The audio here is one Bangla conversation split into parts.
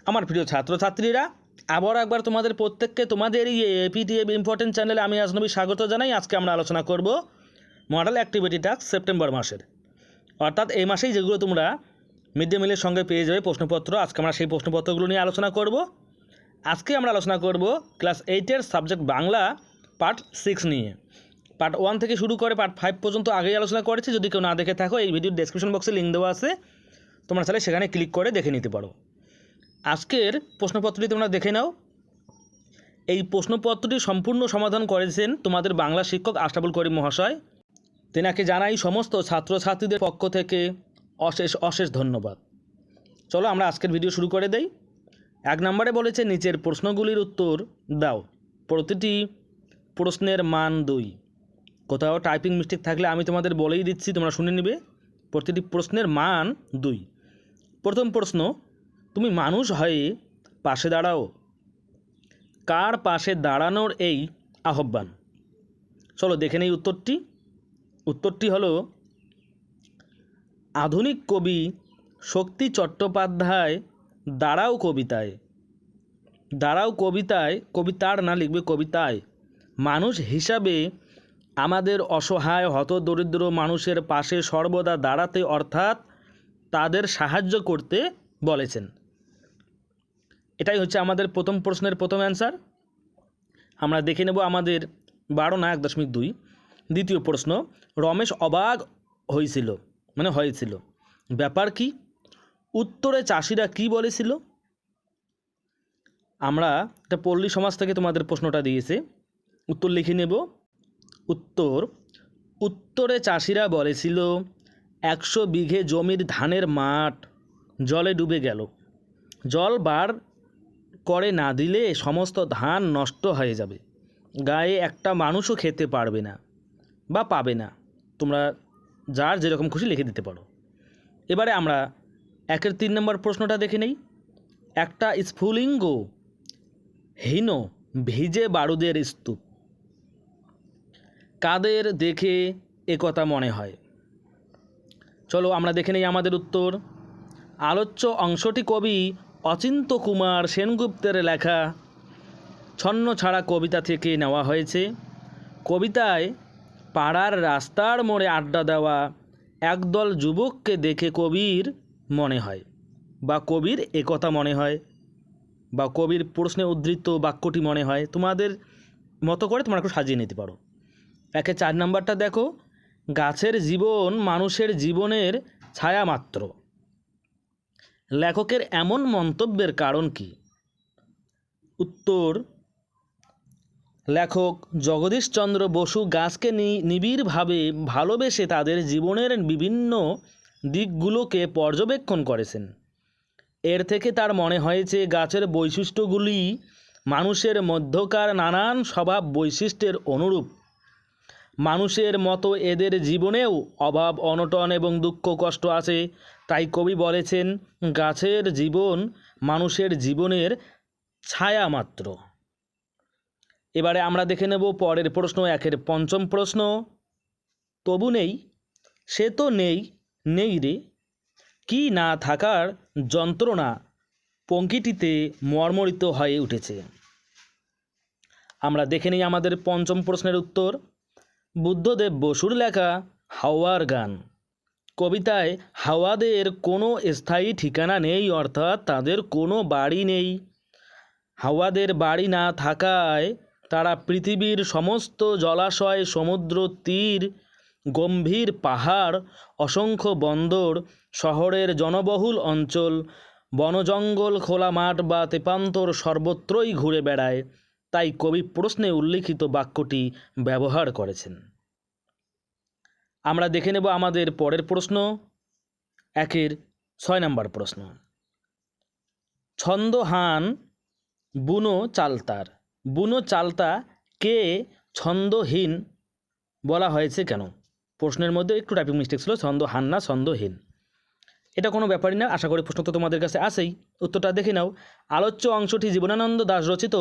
আমার প্রিয় ছাত্রছাত্রীরা, আবার একবার তোমাদের প্রত্যেককে তোমাদের এই এপিটিএফ ইম্পর্টেন্ট চ্যানেলে আমি আজনবী স্বাগত জানাই। আজকে আমরা আলোচনা করব মডেল অ্যাক্টিভিটি টাস্ক সেপ্টেম্বর মাসের, অর্থাৎ এই মাসেই যেগুলো তোমরা মিড ডে মিলের সঙ্গে পেয়ে যাবে প্রশ্নপত্র। আজকে আমরা সেই প্রশ্নপত্রগুলো নিয়ে আলোচনা করব। আজকে আমরা আলোচনা করব ক্লাস 8-এর সাবজেক্ট বাংলা পার্ট 6 নিয়ে। পার্ট 1 থেকে শুরু করে পার্ট 5 পর্যন্ত আগেই আলোচনা করেছি। যদি কেউ না দেখে থাকো, এই ভিডিওর ডেসক্রিপশন বক্সে লিঙ্ক দেওয়া আছে, তোমরা চাইলে সেখানে ক্লিক করে দেখে নিতে পারো। আজকের প্রশ্নপত্রটি তোমরা দেখে নাও। এই প্রশ্নপত্রটি সম্পূর্ণ সমাধান করেছেন তোমাদের বাংলা শিক্ষক আশরাফুল করিম মহাশয়। তেনাকে জানাই সমস্ত ছাত্রছাত্রীদের পক্ষ থেকে অশেষ অশেষ ধন্যবাদ। চলো আমরা আজকের ভিডিও শুরু করে দেই। 1 নম্বরে বলেছে নিচের প্রশ্নগুলির উত্তর দাও। প্রতিটি প্রশ্নের মান 2। কোথাও টাইপিং মিস্টেক থাকলে আমি তোমাদের বলেই দিচ্ছি, তোমরা শুনে নেবে। প্রতিটি প্রশ্নের মান 2। প্রথম প্রশ্ন, তুমি মানুষ হয়ে পাশে দাঁড়াও। কার পাশে দাঁড়ানোর এই আহ্বান? চলো দেখে নেই উত্তরটি। উত্তরটি হলো আধুনিক কবি শক্তি চট্টোপাধ্যায় দাঁড়াও কবিতায়। দাঁড়াও কবিতায়, কবিতার না লিখবে কবিতায়, মানুষ হিসাবে আমাদের অসহায় হতদরিদ্র মানুষের পাশে সর্বদা দাঁড়াতে, অর্থাৎ তাদের সাহায্য করতে বলেছেন। এটাই হচ্ছে আমাদের প্রথম প্রশ্নের প্রথম অ্যান্সার। আমরা দেখে নেব আমাদের 12 না 1.2। দ্বিতীয় প্রশ্ন, রমেশ অবাক হয়েছিল ব্যাপার কি? উত্তরে চাষিরা কি বলেছিল? আমরা এটা পল্লী সমাজ থেকে তোমাদের প্রশ্নটা দিয়েছে, উত্তর লিখে নেব। উত্তরে চাষিরা বলেছিল 100 বিঘে জমির ধানের মাঠ জলে ডুবে গেল। জল বার করে না দিলে সমস্ত ধান নষ্ট হয়ে যাবে, গায়ে একটা মানুষও খেতে পারবে না বা পাবে না। তোমরা যার যেরকম খুশি লিখে দিতে পারো। এবারে আমরা 1-এর 3 নম্বর প্রশ্নটা দেখে নেই। একটা স্ফুলিঙ্গ হীন ভিজে বারুদের স্তূপ, কাদের দেখে একথা মনে হয়? চলো আমরা দেখে নেই আমাদের উত্তর। আলোচ্য অংশটি কবি অচিন্ত কুমার সেনগুপ্তের লেখা ছন্ন ছাড়া কবিতা থেকে নেওয়া হয়েছে। কবিতায় পাড়ার রাস্তার মোড়ে আড্ডা দেওয়া একদল যুবককে দেখে কবির মনে হয় বা কবির একথা মনে হয় বা কবির প্রশ্নে উদ্ধৃত বাক্যটি মনে হয়। তোমাদের মতো করে তোমরা একটু সাজিয়ে নিতে পারো। 1-এ 4 নম্বরটা দেখো, গাছের জীবন মানুষের জীবনের ছায়া মাত্র। লেখকের এমন মন্তব্যের কারণ কি? উত্তর, লেখক জগদীশচন্দ্র বসু গাছকে নিবিড়ভাবে ভালোবেসে তাদের জীবনের বিভিন্ন দিকগুলোকে পর্যবেক্ষণ করেছেন। এর থেকে তার মনে হয়েছে গাছের বৈশিষ্ট্যগুলি মানুষের মধ্যকার নানান স্বভাব বৈশিষ্ট্যের অনুরূপ। মানুষের মতো এদের জীবনেও অভাব অনটন এবং দুঃখ কষ্ট আছে। তাই কবি বলেছেন গাছের জীবন মানুষের জীবনের ছায়া মাত্র। এবারে আমরা দেখে নেব পরের প্রশ্ন, 1-এর 5ম প্রশ্ন। তবু নেই, সে তো নেই নেই রে, কি না থাকার যন্ত্রণা পঙ্ক্তিটিতে মর্মরিত হয়ে উঠেছে। আমরা দেখে নিই আমাদের 5ম প্রশ্নের উত্তর। বুদ্ধদেব বসুর লেখা হাওয়ার গান। কবিতায় হাওয়াদের কোনো স্থায়ী ঠিকানা নেই, অর্থাৎ তাদের কোনো বাড়ি নেই। হাওয়াদের বাড়ি না থাকায় তারা পৃথিবীর সমস্ত জলাশয়, সমুদ্র তীর, গম্ভীর পাহাড়, অসংখ্য বন্দর, শহরের জনবহুল অঞ্চল, বনজঙ্গল, খোলা মাঠ বা তেপান্তর সর্বত্রই ঘুরে বেড়ায়। তাই কবি প্রশ্নে উল্লিখিত বাক্যটি ব্যবহার করেছেন। আমরা দেখে নেব আমাদের পরের প্রশ্ন, 1-এর 6 নম্বর প্রশ্ন। ছন্দহান বুনো চালতার। বুনো চালতা কে ছন্দহীন বলা হয়েছে কেন? প্রশ্নের মধ্যে একটু টাইপিং মিস্টেক ছিল, ছন্দহান না ছন্দহীন। এটা কোনো ব্যাপারই না, আশা করি প্রশ্ন তো তোমাদের কাছে আসেই। উত্তরটা দেখে নাও। আলোচ্য অংশটি জীবনানন্দ দাশ রচিত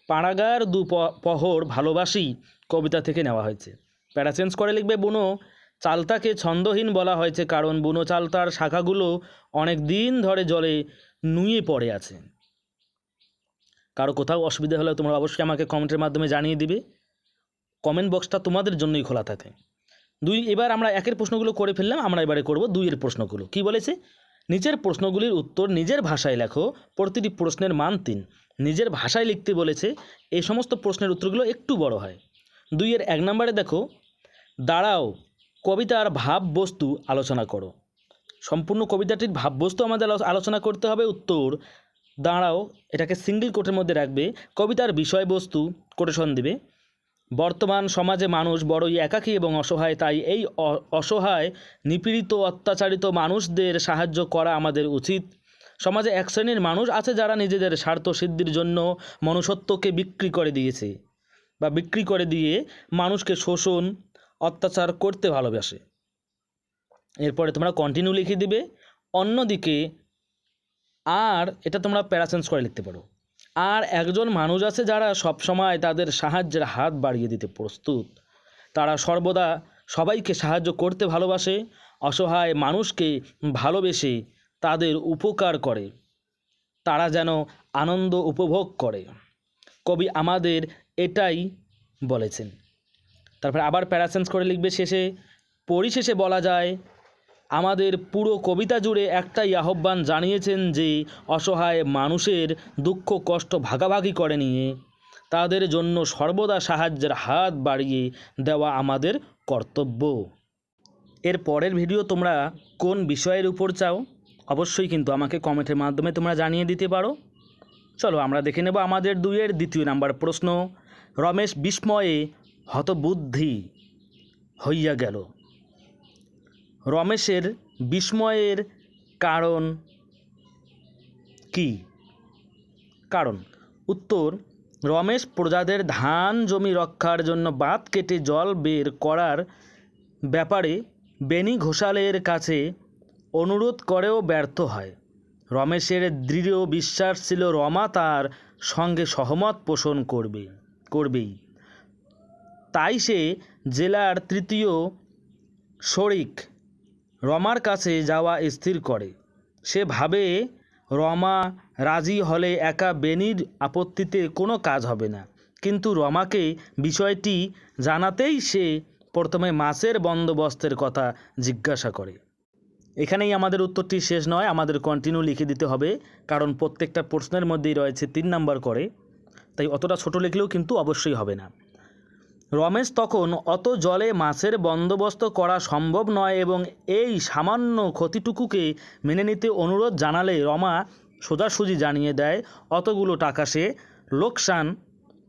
পাড়াগার দুপহর ভালোবাসি কবিতা থেকে নেওয়া হয়েছে। প্যারা চেঞ্জ করে লিখবে বুনো চালতাকে ছন্দহীন বলা হয়েছে কারণ বুনো চালতার শাখাগুলো অনেক দিন ধরে জলে নুয়ে পড়ে আছে। কারো কোথাও অসুবিধা হলে তোমরা অবশ্যই আমাকে কমেন্টের মাধ্যমে জানিয়ে দিবে। কমেন্ট বক্সটা তোমাদের জন্যই খোলা থাকে। এবার আমরা একের প্রশ্নগুলো করে ফেললাম, আমরা এবারে করব 2 এর প্রশ্নগুলো। কি বলেছে? নিচের প্রশ্নগুলির উত্তর নিজের ভাষায় লেখো, প্রতিটি প্রশ্নের মান 3। নিজের ভাষায় লিখতে বলেছে। এই সমস্ত প্রশ্নের উত্তরগুলো একটু বড় হয়। 2 এর 1 নম্বরে দেখো, দাঁড়াও, কবিতার ভাববস্তু আলোচনা করো। সম্পূর্ণ কবিতাটির ভাববস্তু আমাদের আলোচনা করতে হবে। উত্তর, দাঁড়াও, এটাকে সিঙ্গেল কোটের মধ্যে রাখবে। কবিতার বিষয়বস্তু কোটেশন দিবে। বর্তমান সমাজে মানুষ বড়ই একাকী এবং অসহায়, তাই এই অসহায় নিপীড়িত অত্যাচারিত মানুষদের সাহায্য করা আমাদের উচিত। সমাজে এক শ্রেণীর মানুষ আছে যারা নিজেদের স্বার্থ সিদ্ধির জন্য মনুষ্যত্বকে বিক্রি করে দিয়েছে বা বিক্রি করে দিয়ে মানুষকে শোষণ অত্যাচার করতে ভালোবাসে। এরপরে তোমরা কন্টিনিউ লিখে দিবে। অন্যদিকে আর এটা তোমরা প্যারাসেন্স করে লিখতে পারো। আর একজন মানুষ আছে যারা সবসময় তাদের সাহায্যের হাত বাড়িয়ে দিতে প্রস্তুত। তারা সর্বদা সবাইকে সাহায্য করতে ভালোবাসে, অসহায় মানুষকে ভালোবেসে তাদের উপকার করে, তারা যেন আনন্দ উপভোগ করে। কবি আমাদের এটাই বলেছেন। তারপরে আবার প্যারাসেন্স করে লিখবে শেষে। পরিশেষে বলা যায়, আমাদের পুরো কবিতা জুড়ে একটাই আহ্বান জানিয়েছেন যে অসহায় মানুষের দুঃখ কষ্ট ভাগাভাগি করে নিয়ে তাদের জন্য সর্বদা সাহায্যের হাত বাড়িয়ে দেওয়া আমাদের কর্তব্য। এর পরের ভিডিও তোমরা কোন বিষয়ের উপর চাও অবশ্যই কিন্তু আমাকে কমেন্টের মাধ্যমে তোমরা জানিয়ে দিতে পারো। চলো আমরা দেখে নেব আমাদের 2 এর 2 নাম্বার প্রশ্ন। রমেশ বিস্ময়ে হতবুদ্ধি হইয়া গেল। রমেশের বিস্ময়ের কারণ কি? কারণ উত্তর, রমেশ প্রজাদের ধান জমি রক্ষার জন্য বাঁধ কেটে জল বের করার ব্যাপারে বেনি ঘোষালের কাছে অনুরোধ করেও ব্যর্থ হয়। রমেশের দৃঢ় বিশ্বাস ছিল রমা তার সঙ্গে সহমত পোষণ করবেই। তাই সে জেলার 3য় শরিক রমার কাছে যাওয়া স্থির করে। সে ভাবে রমা রাজি হলে একা বেনির আপত্তিতে কোনো কাজ হবে না। কিন্তু রমাকে বিষয়টি জানাতেই সে প্রথমে মাছের বন্দোবস্তের কথা জিজ্ঞাসা করে। এখানেই আমাদের উত্তরটি শেষ নয়, আমাদের কন্টিনিউ লিখে দিতে হবে, কারণ প্রত্যেকটা প্রশ্নের মধ্যেই রয়েছে 3 নাম্বার করে, তাই অতটা ছোট লিখলেও কিন্তু অবশ্যই হবে না। রমেশ তখন অত জলে মাছের বন্দোবস্ত করা সম্ভব নয় এবং এই সামান্য ক্ষতিটুকুকে মেনে নিতে অনুরোধ জানালে রমা সোজাসুজি জানিয়ে দেয় অতগুলো টাকা সে লোকসান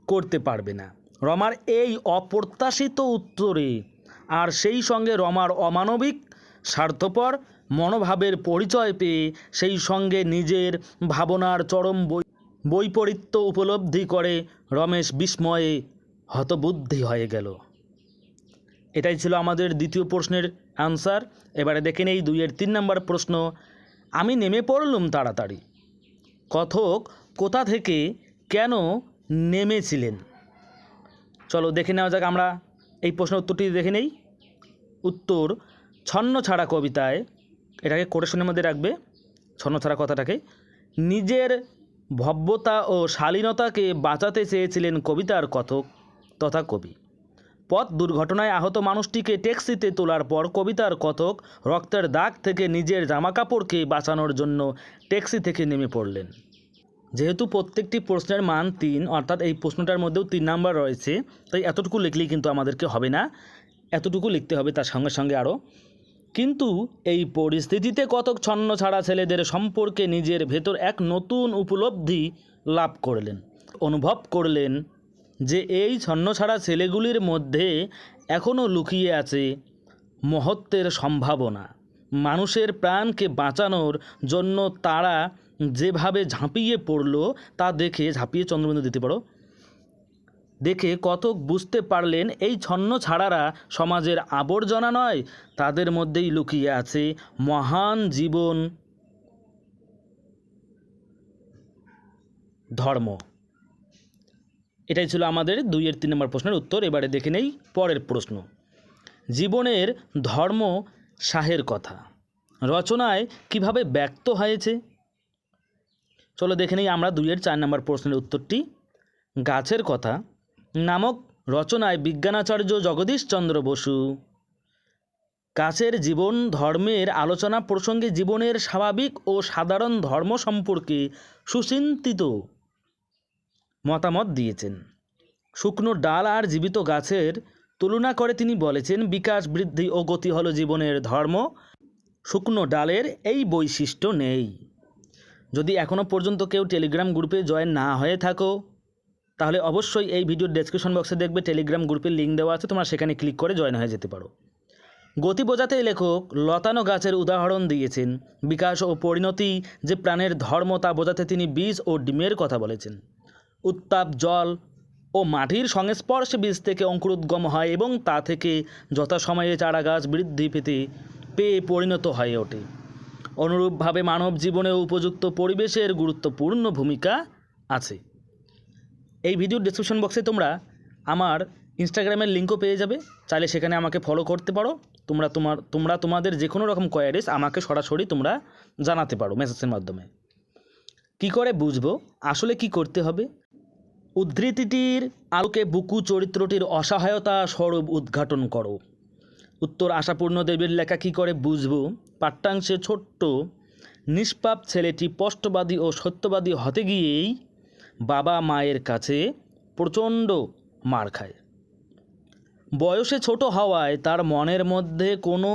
করতে পারবে না। রমার এই অপ্রত্যাশিত উত্তরে আর সেই সঙ্গে রমার অমানবিক স্বার্থপর মনোভাবের পরিচয় পেয়ে সেই সঙ্গে নিজের ভাবনার চরম বৈপরীত্য উপলব্ধি করে রমেশ বিস্ময়ে হতবুদ্ধি হয়ে গেল। এটাই ছিল আমাদের 2য় প্রশ্নের আনসার। এবারে দেখে নেই 2 এর 3 নাম্বার প্রশ্ন। আমি নেমে পড়লুম তাড়াতাড়ি। কথক কোথা থেকে কেন নেমেছিলেন? চলো দেখে নেওয়া যাক আমরা এই প্রশ্নের উত্তরটি দেখে নেই। উত্তর, ছন্নছাড়া কবিতায়, এটাকে কোটেশনের মধ্যে রাখবে, ছন্নছাড়া কথাটাকে, নিজের ভব্যতা ও শালীনতাকে বাঁচাতে চেয়েছিলেন কবিতার কথক তথা কবি। পথ দুর্ঘটনায় আহত মানুষটিকে ট্যাক্সিতে তোলার পর কবিতার কথক রক্তের দাগ থেকে নিজের জামাকাপড়কে বাঁচানোর জন্য ট্যাক্সি থেকে নেমে পড়লেন। যেহেতু প্রত্যেকটি প্রশ্নের মান 3, অর্থাৎ এই প্রশ্নটার মধ্যেও 3 নাম্বার রয়েছে, তাই এতটুকু লিখলেই কিন্তু আমাদেরকে হবে না, এতটুকু লিখতে হবে তার সঙ্গে সঙ্গে আরও। কিন্তু এই পরিস্থিতিতে কতক ছন্নছাড়া ছেলেদের সম্পর্কে নিজের ভেতর এক নতুন উপলব্ধি লাভ করলেন। অনুভব করলেন যে এই ছন্নছাড়া ছেলেগুলির মধ্যে এখনও লুকিয়ে আছে মহত্বের সম্ভাবনা। মানুষের প্রাণকে বাঁচানোর জন্য তারা যেভাবে ঝাঁপিয়ে পড়ল তা দেখে, ঝাঁপিয়ে চন্দ্রবিন্দু দিতে পারো, দেখে কতক বুঝতে পারলেন এই ছন্নছাড়ারা সমাজের আবর্জনা নয়, তাদের মধ্যেই লুকিয়ে আছে মহান জীবন ধর্ম। এটাই ছিল আমাদের 2 এর 3 নম্বর প্রশ্নের উত্তর। এবারে দেখে নেই পরের প্রশ্ন। জীবনের ধর্ম শাহের কথা রচনায় কিভাবে ব্যক্ত হয়েছে? চলো দেখে নিই আমরা 2-এর 4 নম্বর প্রশ্নের উত্তরটি। গাছের কথা নামক রচনায় বিজ্ঞানাচার্য জগদীশচন্দ্র বসু গাছের জীবন ধর্মের আলোচনা প্রসঙ্গে জীবনের স্বাভাবিক ও সাধারণ ধর্ম সম্পর্কে সুচিন্তিত মতামত দিয়েছেন। শুকনো ডাল আর জীবিত গাছের তুলনা করে তিনি বলেছেন, বিকাশ, বৃদ্ধি ও গতি হলো জীবনের ধর্ম, শুকনো ডালের এই বৈশিষ্ট্য নেই। যদি এখনও পর্যন্ত কেউ টেলিগ্রাম গ্রুপে জয়েন না হয়ে থাকো, তাহলে অবশ্যই এই ভিডিওর ডেসক্রিপশন বক্সে দেখবে টেলিগ্রাম গ্রুপের লিঙ্ক দেওয়া আছে, তোমরা সেখানে ক্লিক করে জয়েন হয়ে যেতে পারো। গতি বোঝাতে লেখক লতানো গাছের উদাহরণ দিয়েছেন। বিকাশ ও পরিণতি যে প্রাণের ধর্ম তা বোঝাতে তিনি বীজ ও ডিমের কথা বলেছেন। উত্তাপ, জল ও মাটির সংস্পর্শে বীজ থেকে অঙ্কুরোদ্গম হয় এবং তা থেকে যথাসময়ে চারা গাছ বৃদ্ধি পেয়ে পরিণত হয়ে ওঠে। অনুরূপভাবে মানব জীবনে উপযুক্ত পরিবেশের গুরুত্বপূর্ণ ভূমিকা আছে। এই ভিডিওর ডেসক্রিপশন বক্সে তোমরা আমার ইনস্টাগ্রামের লিঙ্কও পেয়ে যাবে, চাইলে সেখানে আমাকে ফলো করতে পারো। তোমরা তোমাদের যে কোনো রকম কোয়ারিজ আমাকে সরাসরি তোমরা জানাতে পারো মেসেজের মাধ্যমে। কি করে বুঝবো আসলে কি করতে হবে? উদ্ধৃতিটির আলোকে বুকু চরিত্রটির অসহায়তা স্বরূপ উদ্ঘাটন করো। উত্তর, আশাপূর্ণ দেবীর লেখা কি করে বুঝবো। পাঠ্যাংশে ছোট্ট নিষ্পাপ ছেলেটি স্পষ্টবাদী ও সত্যবাদী হতে গিয়েই বাবা মায়ের কাছে প্রচণ্ড মার খায়। বয়সে ছোট হওয়ায় তার মনের মধ্যে কোনো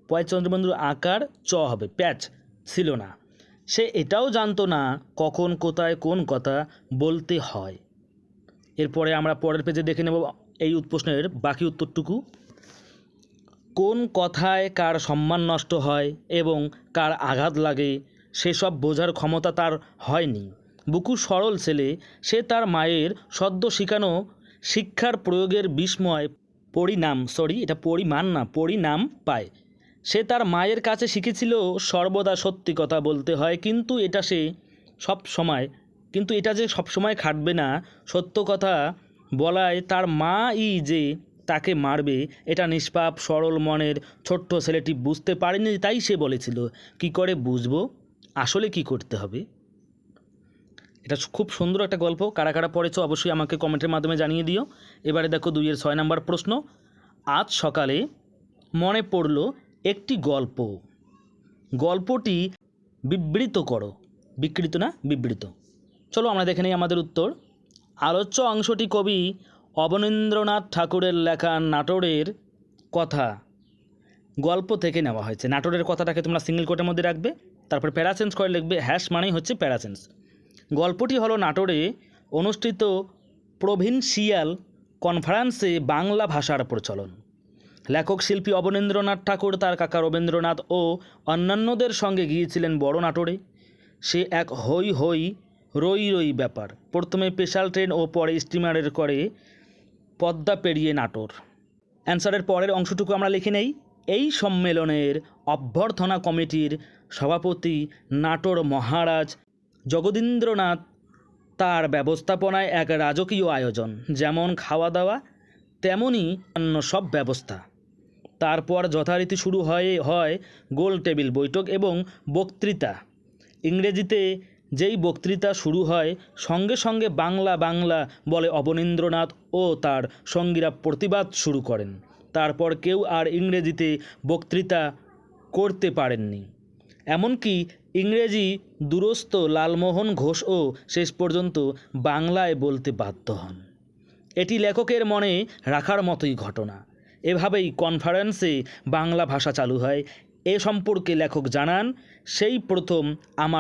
পয়চন্দ্রবিন্দুর আকার চ হবে, প্যাচ ছিল না। সে এটাও জানতো না কখন কোথায় কোন কথা বলতে হয়। এরপরে আমরা পরের পেজে দেখে নেব এই প্রশ্নের বাকি উত্তরটুকু। কোন কথায় কার সম্মান নষ্ট হয় এবং কার আঘাত লাগে সেসব বোঝার ক্ষমতা তার হয়নি। বুকু সরল ছেলে, সে তার মায়ের সদ্য শিখানো শিক্ষার প্রয়োগের বিস্ময় পরিণাম পায়। সে তার মায়ের কাছে শিখেছিল সর্বদা সত্যি কথা বলতে হয়, কিন্তু এটা যে সবসময় খাটবে না। সত্য কথা বলায় তার মাই যে তাকে মারবে এটা নিষ্পাপ সরল মনের ছোট্ট ছেলেটি বুঝতে পারেনি, তাই সে বলেছিল, কি করে বুঝবো আসলে কি করতে হবে। এটা খুব সুন্দর একটা গল্প। কারা কারা পড়েছো অবশ্যই আমাকে কমেন্টের মাধ্যমে জানিয়ে দিও। এবারে দেখো 2-এর 6 নম্বর প্রশ্ন। আজ সকালে মনে পড়ল একটি গল্প, গল্পটি বিবৃত করো। বিকৃত না, বিবৃত। চলো আমরা দেখে নিই আমাদের উত্তর। আলোচ্য অংশটি কবি অবনীন্দ্রনাথ ঠাকুরের লেখা নাটোরের কথা গল্প থেকে নেওয়া হয়েছে। নাটোরের কথাটাকে তোমরা সিঙ্গেল কোটের মধ্যে রাখবে, তারপর প্যারাসেন্স করে লিখবে, হ্যাশ মানেই হচ্ছে প্যারাসেন্স। গল্পটি হলো নাটোরে অনুষ্ঠিত প্রভিন্সিয়াল কনফারেন্সে বাংলা ভাষার প্রচলন। লেখক শিল্পী অবনীন্দ্রনাথ ঠাকুর তার কাকা রবীন্দ্রনাথ ও অন্যান্যদের সঙ্গে গিয়েছিলেন বড় নাটোরে। সে এক রই ব্যাপার। প্রথমে স্পেশাল ট্রেন ও পরে স্টিমারের করে পদ্মা পেরিয়ে নাটোর। অ্যান্সারের পরের অংশটুকু আমরা লিখে নেই। এই সম্মেলনের অভ্যর্থনা কমিটির সভাপতি নাটোর মহারাজ জগদীন্দ্রনাথ, তার ব্যবস্থাপনায় এক রাজকীয় আয়োজন, যেমন খাওয়া দাওয়া তেমনই অন্য সব ব্যবস্থা। তারপর যথারীতি শুরু হয় গোল টেবিল বৈঠক এবং বক্তৃতা। ইংরেজিতে যেই বক্তৃতা শুরু হয় সঙ্গে সঙ্গে বাংলা বলে অবনীন্দ্রনাথ ও তার সঙ্গীরা প্রতিবাদ শুরু করেন। তারপর কেউ আর ইংরেজিতে বক্তৃতা করতে পারেননি, এমনকি ইংরেজি দুরস্ত লালমোহন ঘোষও শেষ পর্যন্ত বাংলায় বলতে বাধ্য হন। এটি লেখকের মনে রাখার মতোই ঘটনা। এভাবেই কনফারেন্সে বাংলা ভাষা চালু হয়। এ সম্পর্কে লেখক জানান, সেই প্রথম আমরা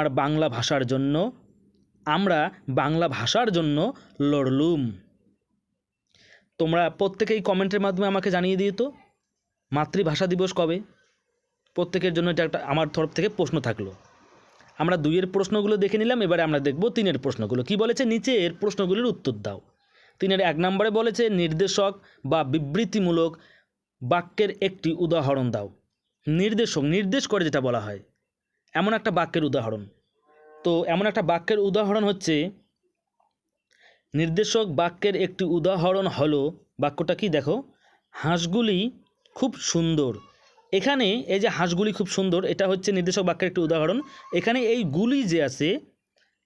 বাংলা ভাষার জন্য লড়লুম। তোমরা প্রত্যেকেই কমেন্টের মাধ্যমে আমাকে জানিয়ে দিও তো মাতৃভাষা দিবস কবে। প্রত্যেকের জন্য এটা একটা আমার তরফ থেকে প্রশ্ন থাকলো। আমরা 2-এর প্রশ্নগুলো দেখে নিলাম, এবারে আমরা দেখব 3-এর প্রশ্নগুলো। কি বলেছে, নিচের প্রশ্নগুলির উত্তর দাও। 3-এর 1 নম্বরে বলেছে নির্দেশক বা বিবৃতিমূলক বাক্যের একটি উদাহরণ দাও। নির্দেশ করে যেটা বলা হয় এমন একটা বাক্যের উদাহরণ। তো এমন একটা বাক্যের উদাহরণ হচ্ছে, নির্দেশক বাক্যের একটি উদাহরণ হলো, বাক্যটা কি দেখো, হাঁসগুলি খুব সুন্দর, এখানে এই যে হাঁসগুলি খুব সুন্দর, এটা হচ্ছে নির্দেশক বাক্যের একটি উদাহরণ। এখানে এই গুলি যে আছে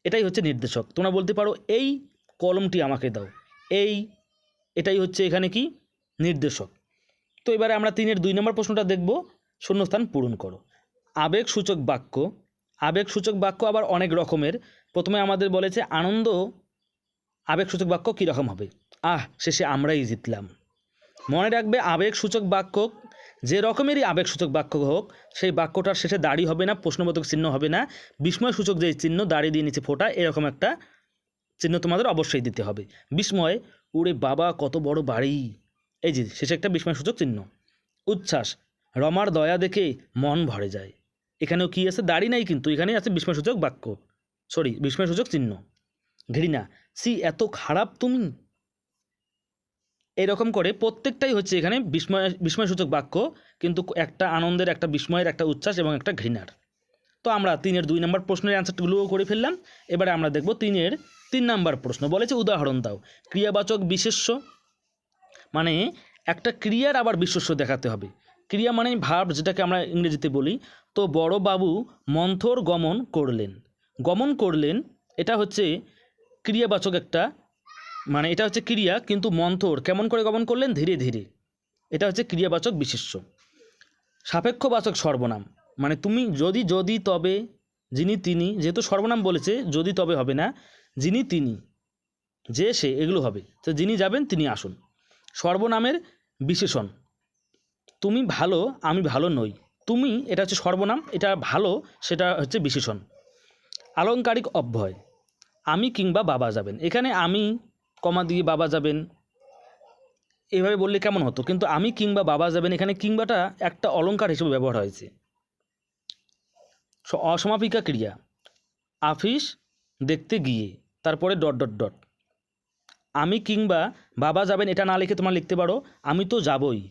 এটাই হচ্ছে নির্দেশক। তোমরা বলতে পারো এই কলমটি আমাকে দাও, এটাই হচ্ছে এখানে কি নির্দেশক। তো এবারে আমরা 3-এর 2 নম্বর প্রশ্নটা দেখব, শূন্যস্থান পূরণ করো। আবেগসূচক বাক্য। আবেগসূচক বাক্য আবার অনেক রকমের। প্রথমে আমাদের বলেছে আনন্দ আবেগসূচক বাক্য কীরকম হবে? শেষে আমরাই জিতলাম। মনে রাখবে, আবেগসূচক বাক্য যে রকমেরই আবেগসূচক বাক্য হোক, সেই বাক্যটার শেষে দাড়ি হবে না, প্রশ্নবোধক চিহ্ন হবে না, বিস্ময়সূচক যে চিহ্ন দাড়ি দিয়ে নিচে ফোটা, এরকম একটা চিহ্ন তোমাদের অবশ্যই দিতে হবে। বিস্ময়, ওরে বাবা কত বড় বাড়ি, এই যে শেষে একটা বিস্ময়সূচক চিহ্ন। উচ্ছ্বাস, রমার দয়া দেখে মন ভরে যায়। এখানেও কি আছে? দাড়ি নাই, কিন্তু এখানে আছে বিস্ময়সূচক বাক্য, বিস্ময়সূচক চিহ্ন। ঘৃণা, এত খারাপ তুমি। এরকম করে প্রত্যেকটাই হচ্ছে এখানে বিস্ময়সূচক বাক্য, কিন্তু একটা আনন্দের, একটা বিস্ময়ের, একটা উচ্ছ্বাস এবং একটা ঘৃণার। তো আমরা 3-এর 2 নম্বর প্রশ্নের অ্যান্সারগুলোও করে ফেললাম। এবারে আমরা দেখব 3-এর 3 নম্বর প্রশ্ন। বলেছে উদাহরণ দাও। ক্রিয়াবাচক বিশেষ্য, মানে একটা ক্রিয়ার আবার বিশেষ্য দেখাতে হবে। ক্রিয়া মানে ভার্ব, যেটাকে আমরা ইংরেজিতে বলি। তো বড় বাবু মন্থর গমন করলেন। গমন করলেন এটা হচ্ছে ক্রিয়াবাচক একটা, মানে এটা হচ্ছে ক্রিয়া, কিন্তু মন্থর কেমন করে গমন করলেন? ধীরে ধীরে। এটা হচ্ছে ক্রিয়াবাচক বিশেষ্য। সাপেক্ষবাচক সর্বনাম, মানে তুমি যদি, যদি তবে, যিনি তিনি, যেহেতু সর্বনাম বলেছে যদি তবে হবে না, যিনি তিনি, যে সে, এগুলো হবে। তো যিনি যাবেন তিনি আসুন। সর্বনামের বিশেষণ, তুমি ভালো আমি ভালো নই। তুমি এটা হচ্ছে সর্বনাম, এটা ভালো সেটা হচ্ছে বিশেষণ। আলংকারিক অব্যয়, আমি কিংবা বাবা যাবেন। এখানে আমি কমা দিয়ে বাবা যাবেন এভাবে বললে কেমন হতো, কিন্তু আমি কিংবা বাবা যাবেন, এখানে কিংবাটা একটা অলংকার হিসেবে ব্যবহার হয়েছে। অসমাপিকা ক্রিয়া, আফিস দেখতে গিয়ে, তারপরে ডট ডট ডট। আমি কিংবা বাবা যাবেন এটা না লিখে তোমরা লিখতে পারো আমি তো যাবই,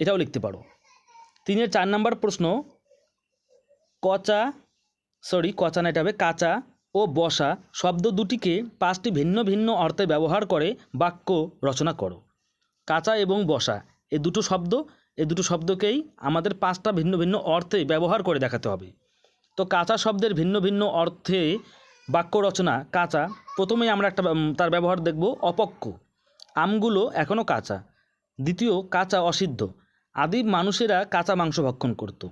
এটাও লিখতে পারো। 3-এর 4 নম্বর প্রশ্ন। কচা না, এটা হবে কাঁচা ও বসা শব্দ দুটিকে 5টি ভিন্ন ভিন্ন অর্থে ব্যবহার করে বাক্য রচনা করো। কাঁচা এবং বসা এই দুটো শব্দকেই আমাদের 5টা ভিন্ন ভিন্ন অর্থে ব্যবহার করে দেখাতে হবে। তো কাঁচা শব্দের ভিন্ন ভিন্ন অর্থে বাক্য রচনা। কাঁচা, প্রথমেই আমরা একটা তার ব্যবহার দেখব। অপক্ক, আমগুলো এখনও কাঁচা। দ্বিতীয়, কাঁচা অসিদ্ধ, আদিম মানুষেরা কাঁচা মাংস ভক্ষণ করত।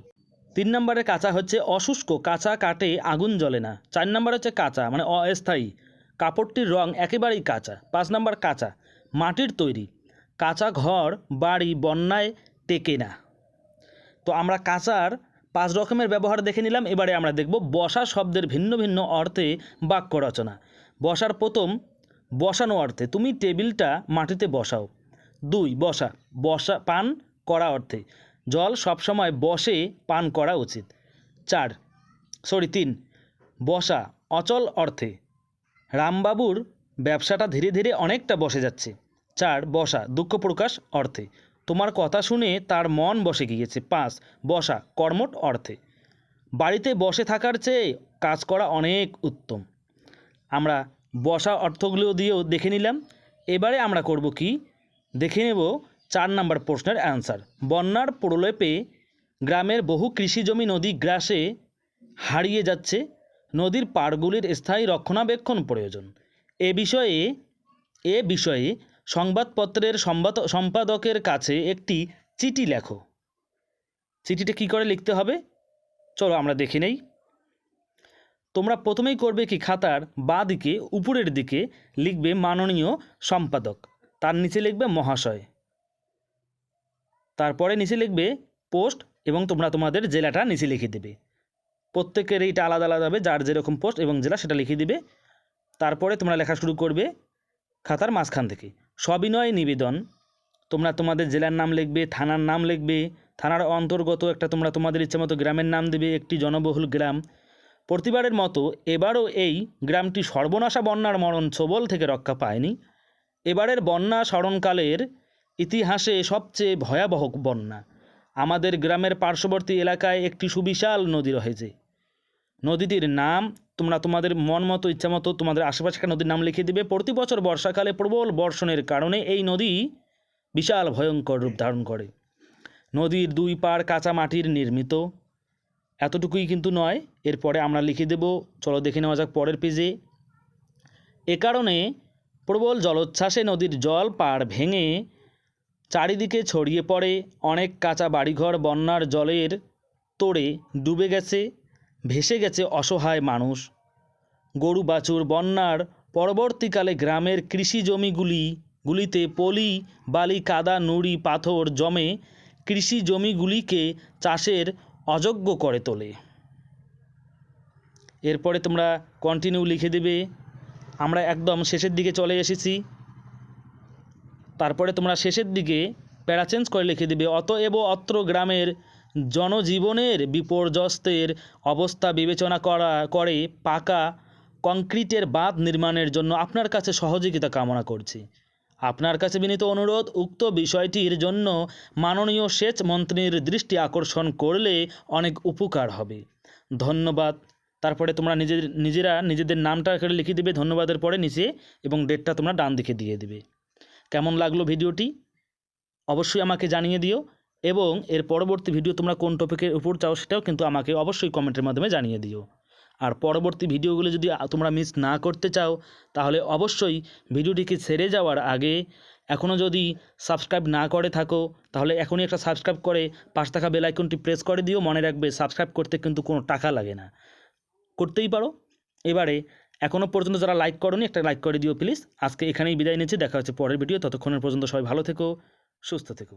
3 নম্বরে কাঁচা হচ্ছে অশুষ্ক, কাঁচা কাটে আগুন জ্বলে না। 4 নম্বর হচ্ছে কাঁচা মানে অস্থায়ী, কাপড়টির রং একেবারেই কাঁচা। 5 নম্বর কাঁচা, মাটির তৈরি, কাঁচা ঘর বাড়ি বন্যায় টেকে না। তো আমরা কাঁচার 5 রকমের ব্যবহার দেখে নিলাম। এবারে আমরা দেখব বসা শব্দের ভিন্ন ভিন্ন অর্থে বাক্য রচনা। বসার প্রথম, বসানো অর্থে, তুমি টেবিলটা মাটিতে বসাও। 2, বসা পান করা অর্থে, জল সবসময় বসে পান করা উচিত। 3, বসা অচল অর্থে, রামবাবুর ব্যবসাটা ধীরে ধীরে অনেকটা বসে যাচ্ছে। 4, বসা দুঃখ প্রকাশ অর্থে, তোমার কথা শুনে তার মন বসে গিয়েছে। 5, বসা কর্মঠ অর্থে, বাড়িতে বসে থাকার চেয়ে কাজ করা অনেক উত্তম। আমরা বসা অর্থগুলো দিয়েও দেখে নিলাম। এবারে আমরা করব কি, দেখে নেব 4 নম্বর প্রশ্নের অ্যান্সার। বন্যার প্রলেপে গ্রামের বহু কৃষিজমি নদী গ্রাসে হারিয়ে যাচ্ছে, নদীর পাড়গুলির স্থায়ী রক্ষণাবেক্ষণ প্রয়োজন। এ বিষয়ে সংবাদপত্রের সম্পাদকের কাছে একটি চিঠি লেখো। চিঠিটা কী করে লিখতে হবে চলো আমরা দেখে নেই। তোমরা প্রথমেই করবে কি, খাতার বাঁ দিকে উপরের দিকে লিখবে মাননীয় সম্পাদক, তার নিচে লিখবে মহাশয়, তারপরে নিচে লিখবে পোস্ট এবং তোমরা তোমাদের জেলাটা নিচে লিখে দেবে। প্রত্যেকের এইটা আলাদা আলাদা হবে, যার যেরকম পোস্ট এবং জেলা সেটা লিখে দিবে। তারপরে তোমরা লেখা শুরু করবে খাতার মাঝখান থেকে। সবিনয় নিবেদন, তোমরা তোমাদের জেলার নাম লিখবে, থানার নাম লিখবে, থানার অন্তর্গত একটা তোমরা তোমাদের ইচ্ছে মতো গ্রামের নাম দেবে, একটি জনবহুল গ্রাম। প্রতিবারের মতো এবারও এই গ্রামটি সর্বনাশা বন্যার মরণ ছোবল থেকে রক্ষা পায়নি। এবারের বন্যা স্মরণকালের ইতিহাসে সবচেয়ে ভয়াবহ বন্যা। আমাদের গ্রামের পার্শ্ববর্তী এলাকায় একটি সুবিশাল নদী রয়েছে। নদীটির নাম তোমরা তোমাদের মন মতো ইচ্ছা মতো তোমাদের আশেপাশে নদীর নাম লিখে দিবে। প্রতি বছর বর্ষাকালে প্রবল বর্ষণের কারণে এই নদী বিশাল ভয়ঙ্কর রূপ ধারণ করে। নদীর দুই পাড় কাঁচা মাটির নির্মিত। এতটুকুই কিন্তু নয়, এরপরে আমরা লিখে দেব, চলো দেখে নেওয়া যাক পরের পেজে। এ কারণে প্রবল জলোচ্ছ্বাসে নদীর জল পাড় ভেঙে চারিদিকে ছড়িয়ে পড়ে। অনেক কাঁচা বাড়িঘর বন্যার জলের তোড়ে ডুবে গেছে, ভেসে গেছে অসহায় মানুষ। গরু বাছুর বন্যার পরবর্তীকালে গ্রামের কৃষি জমিগুলিতে পলি বালি কাদা নুড়ি পাথর জমে কৃষি জমিগুলিকে চাষের অযোগ্য করে তোলে। এরপরে তোমরা কন্টিনিউ লিখে দেবে। আমরা একদম শেষের দিকে চলে এসেছি, তারপরে তোমরা শেষের দিকে প্যারা চেঞ্জ করে লিখে দেবে, অতএব অত্র গ্রামের জনজীবনের বিপর্যস্তের অবস্থা বিবেচনা করে পাকা কংক্রিটের বাঁধ নির্মাণের জন্য আপনার কাছে সহযোগিতা কামনা করছি। আপনার কাছে বিনীত অনুরোধ, উক্ত বিষয়টির জন্য মাননীয় সেচ মন্ত্রীর দৃষ্টি আকর্ষণ করলে অনেক উপকার হবে। ধন্যবাদ। তারপরে তোমরা নিজেদের নামটা লিখে দেবে ধন্যবাদের পরে নিচে, এবং ডেটটা তোমরা ডান দিকে দিয়ে দেবে। কেমন লাগলো ভিডিওটি অবশ্যই আমাকে জানিয়ে দিও, এবং এর পরবর্তী ভিডিও তোমরা কোন টপিকের উপর চাও সেটাও কিন্তু আমাকে অবশ্যই কমেন্টের মাধ্যমে জানিয়ে দিও। আর পরবর্তী ভিডিওগুলো যদি তোমরা মিস না করতে চাও তাহলে অবশ্যই ভিডিওটিকে ছেড়ে যাওয়ার আগে এখনও যদি সাবস্ক্রাইব না করে থাকো তাহলে এখনই একটা সাবস্ক্রাইব করে পাশে থাকা বেল আইকনটি প্রেস করে দিও। মনে রাখবে সাবস্ক্রাইব করতে কিন্তু কোনো টাকা লাগে না, করতেই পারো। এবারে এখনও পর্যন্ত যারা লাইক করোনি একটা লাইক করে দিও প্লিজ। আজকে এখানেই বিদায় নিচ্ছি, দেখা হচ্ছে পরের ভিডিও। ততক্ষণের পর্যন্ত সবাই ভালো থেকো, সুস্থ থেকো।